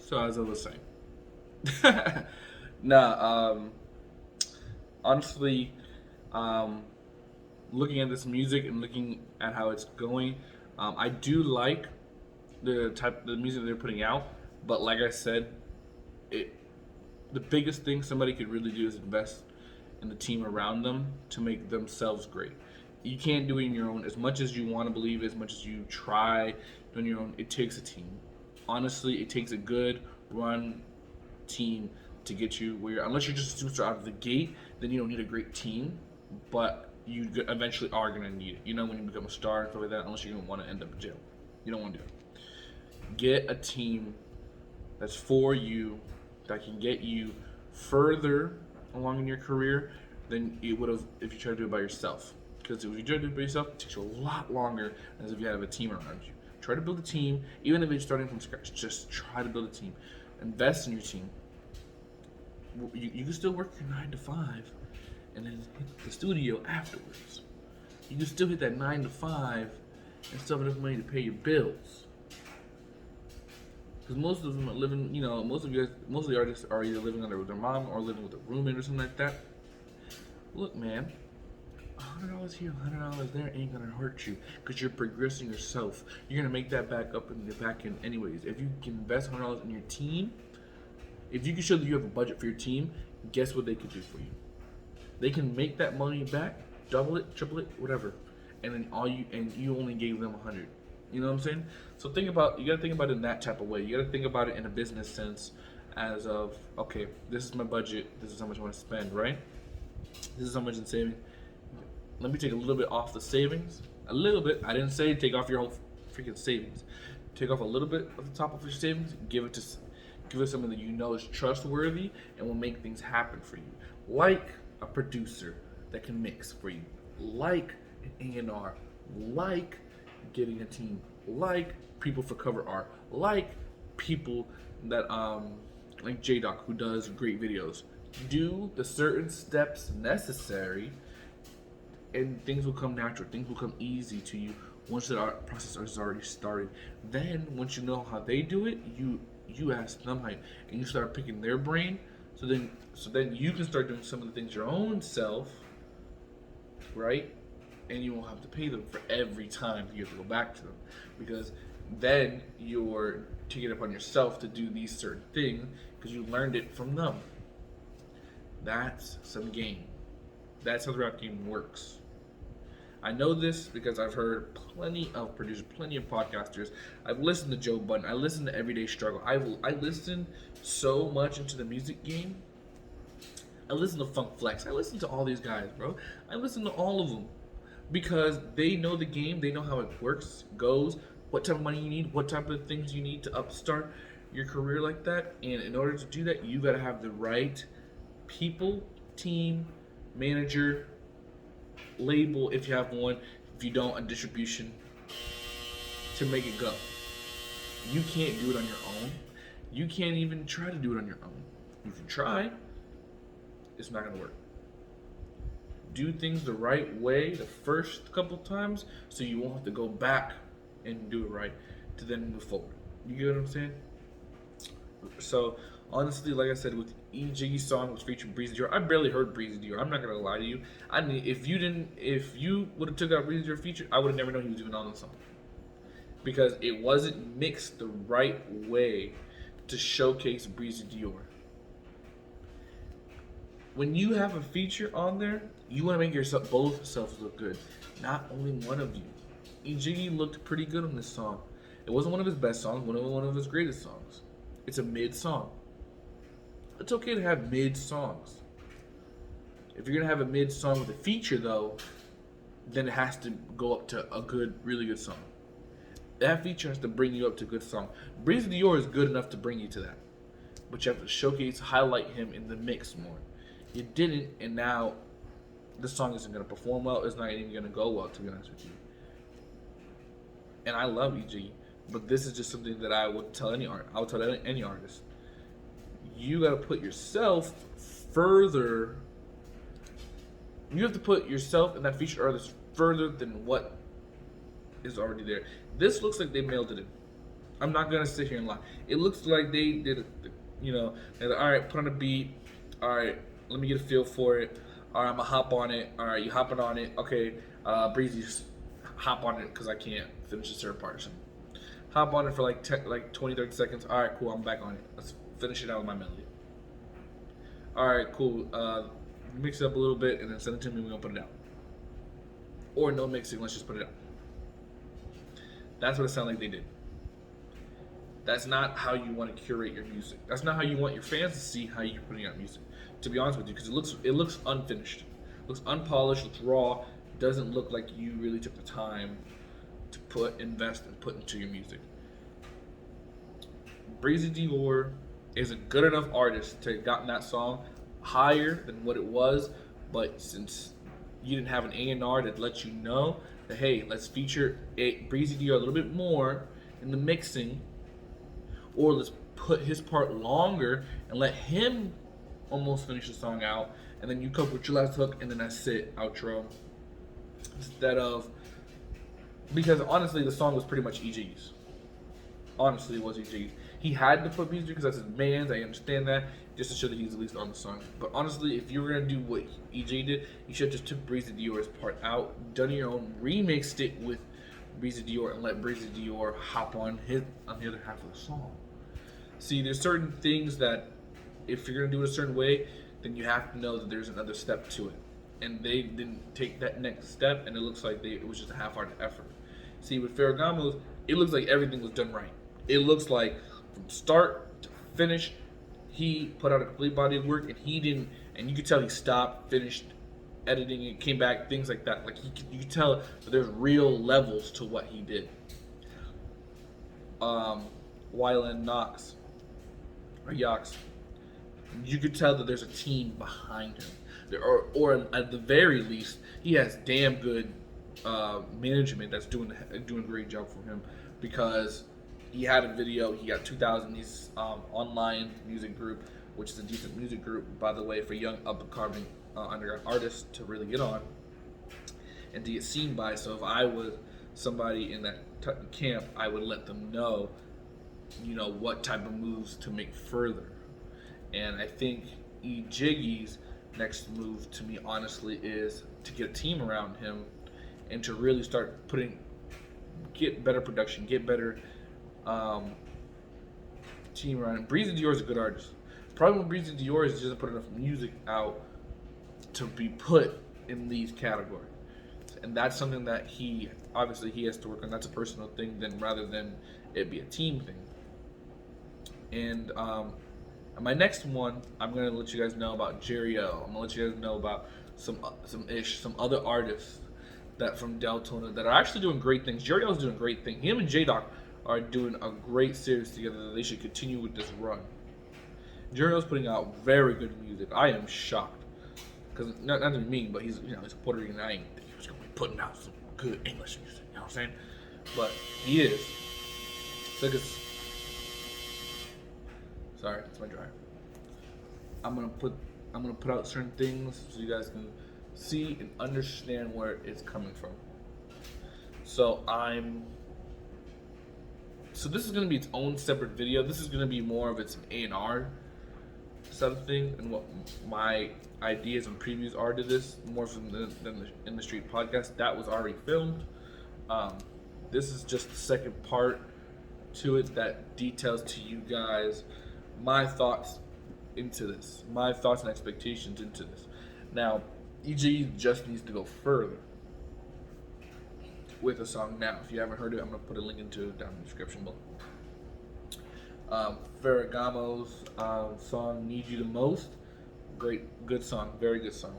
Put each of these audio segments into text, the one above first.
So as I was saying, nah. Honestly, um, looking at this music and looking at how it's going, I do like the music they're putting out. But like I said, it the biggest thing somebody could really do is invest in the team around them to make themselves great. You can't do it on your own. As much as you want to believe, as much as you try doing your own, it takes a team. Honestly, it takes a good run team to get you where. Unless you're just a superstar out of the gate, then you don't need a great team. But you eventually are gonna need it. You know, when you become a star and stuff like that. Unless you're gonna want to end up in jail, you don't want to do it. Get a team that's for you, that can get you further along in your career than it would have if you try to do it by yourself. Because if you try to do it by yourself, it takes you a lot longer than if you have a team around you. Try to build a team, even if it's starting from scratch. Just try to build a team. Invest in your team. You can still work your 9 to 5, and then hit the studio afterwards. You can still hit that 9 to 5 and still have enough money to pay your bills. Because most of them are living, most of the artists are either living under their mom or living with a roommate or something like that. Look, man, $100 here, $100 there ain't gonna hurt you because you're progressing yourself. You're gonna make that back up in the back end anyways. If you can invest $100 in your team, if you can show that you have a budget for your team, guess what they could do for you? They can make that money back, double it, triple it, whatever, and then you only gave them 100. You know what I'm saying? So you gotta think about it in that type of way. You gotta think about it in a business sense, as of, okay, this is my budget, this is how much I want to spend, right? This is how much in saving. Let me take a little bit off the savings. A little bit. I didn't say take off your whole freaking savings. Take off a little bit of the top of your savings. Give it something that you know is trustworthy and will make things happen for you. Like a producer that can mix for you. Like an A&R. Like getting a team, like people for cover art, like people that like J-Doc, who does great videos. Do the certain steps necessary and things will come natural, things will come easy to you once the art process is already started. Then once you know how they do it, you ask them how, and you start picking their brain, so then you can start doing some of the things your own self, right? And you won't have to pay them for every time you have to go back to them, because then you're taking it upon yourself to do these certain things because you learned it from them. That's some game. That's how the rap game works. I know this because I've heard plenty of producers, plenty of podcasters. I've listened to Joe Budden. I listened to Everyday Struggle. I listened so much into the music game. I listened to Funk Flex. I listened to all these guys, bro. I listened to all of them because they know the game. They know how it works, goes, what type of money you need, what type of things you need to upstart your career like that. And in order to do that, you got to have the right people, team, manager, label if you have one. If you don't, a distribution to make it go. You can't do it on your own. You can't even try to do it on your own. If you try, it's not going to work. Do things the right way the first couple times so you won't have to go back and do it right to then move forward. You get what I'm saying? So honestly, like I said, with Jiggy's song was featuring Breezy Dior, I barely heard Breezy Dior. I'm not gonna lie to you. I mean, if you would have took out Breezy Dior feature, I would have never known he was even on the song, because it wasn't mixed the right way to showcase Breezy Dior. When you have a feature on there, you want to make yourself both selves look good, not only one of you. Jiggy looked pretty good on this song. It wasn't one of his best songs, one of his greatest songs. It's a mid song. It's okay to have mid songs. If you're gonna have a mid song with a feature, though, then it has to go up to a good, really good song. That feature has to bring you up to a good song. Breezy Dior is good enough to bring you to that, but you have to showcase, highlight him in the mix more. You didn't, and now the song isn't gonna perform well. It's not even gonna go well, to be honest with you. And I love EG, but this is just something that I would tell any artist. You gotta put yourself further. You have to put yourself and that featured artist further than what is already there. This looks like they mailed it in. I'm not gonna sit here and lie. It looks like they did, they're like, all right, put on a beat. All right, let me get a feel for it. All right, I'm gonna hop on it. All right, you hopping on it. Okay, Breezy, just hop on it because I can't finish the third part or something. Hop on it for like 20, 30 seconds. All right, cool, I'm back on it. Let's finish it out with my melody. All right, cool. Mix it up a little bit and then send it to me. We're gonna put it out. Or no mixing. Let's just put it out. That's what it sounded like they did. That's not how you want to curate your music. That's not how you want your fans to see how you're putting out music. To be honest with you, because it looks unfinished, it looks unpolished, looks raw. It doesn't look like you really took the time to invest and put into your music. Breezy Dior is a good enough artist to have gotten that song higher than what it was, but since you didn't have an A&R that lets you know that, hey, let's feature Breezy Dior a little bit more in the mixing, or let's put his part longer and let him almost finish the song out, and then you come with your last hook, and then that's it, outro. Instead of, because honestly, the song was pretty much EJ's. Honestly, it was EJ's. He had to put music because that's his man's. I understand that, just to show that he's at least on the song. But honestly, if you were gonna do what EJ did, you should have just took Breezy Dior's part out, done your own, remixed it with Breezy Dior, and let Breezy Dior hop on the other half of the song. See, there's certain things that if you're gonna do it a certain way, then you have to know that there's another step to it. And they didn't take that next step, and it looks like it was just a half-hearted effort. See, with Ferragamo's, it looks like everything was done right. It looks like from start to finish, he put out a complete body of work, and he didn't, and you could tell he stopped, finished editing, and came back, things like that. Like you could tell that there's real levels to what he did. Wyland Knox, or Yox, you could tell that there's a team behind him. Or at the very least, he has damn good management that's doing a great job for him, because he had a video. He got 2,000. He's online music group, which is a decent music group, by the way, for young up-and-coming underground artists to really get on and to get seen by. So if I was somebody in that camp, I would let them know, what type of moves to make further. And I think E-Jiggy's next move, to me, honestly, is to get a team around him and to really start get better production, get better team around him. Breezy Dior is a good artist. The problem with Breezy Dior is he doesn't put enough music out to be put in these categories. And that's something that he has to work on. That's a personal thing, rather than it be a team thing. And my next one, I'm gonna let you guys know about Jerry L. I'm gonna let you guys know about some other artists that from Deltona that are actually doing great things. Jerry L is doing great things. Him and J-Doc are doing a great series together that they should continue with this run. Jerry L's putting out very good music. I am shocked, because not to be mean, but he's he's a Puerto Rican. I ain't think he was gonna be putting out some good English music. You know what I'm saying? But he is. Sorry, that's my dryer. I'm gonna put out certain things so you guys can see and understand where it's coming from. So this is gonna be its own separate video. This is gonna be more of its A&R something, and what my ideas and previews are to this, more from the In the Street podcast that was already filmed. This is just the second part to it that details to you guys my thoughts into this, my thoughts and expectations into this. Now, EJ just needs to go further with the song now. If you haven't heard it, I'm going to put a link into it down in the description below. Ferragamo's song, Need You the Most. Good song, very good song.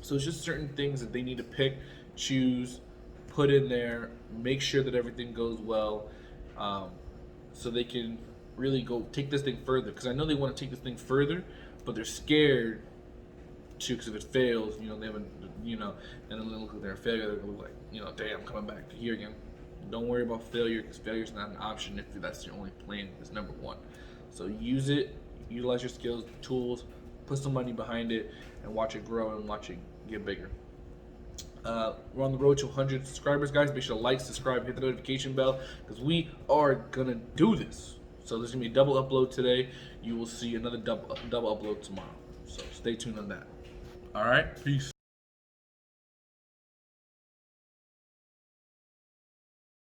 So it's just certain things that they need to pick, choose, put in there, make sure that everything goes well, so they can really go take this thing further. Because I know they want to take this thing further, but they're scared to, because if it fails, they haven't, and then they look at their failure, they're gonna be like, damn, I'm coming back to here again. Don't worry about failure, because failure is not an option if that's your only plan. It's number one. So use it, utilize your skills, tools, put some money behind it, and watch it grow and watch it get bigger. We're on the road to 100 subscribers, guys. Make sure to like, subscribe, hit the notification bell, because we are gonna do this. So there's gonna be a double upload today. You will see another double upload tomorrow. So stay tuned on that. All right, peace.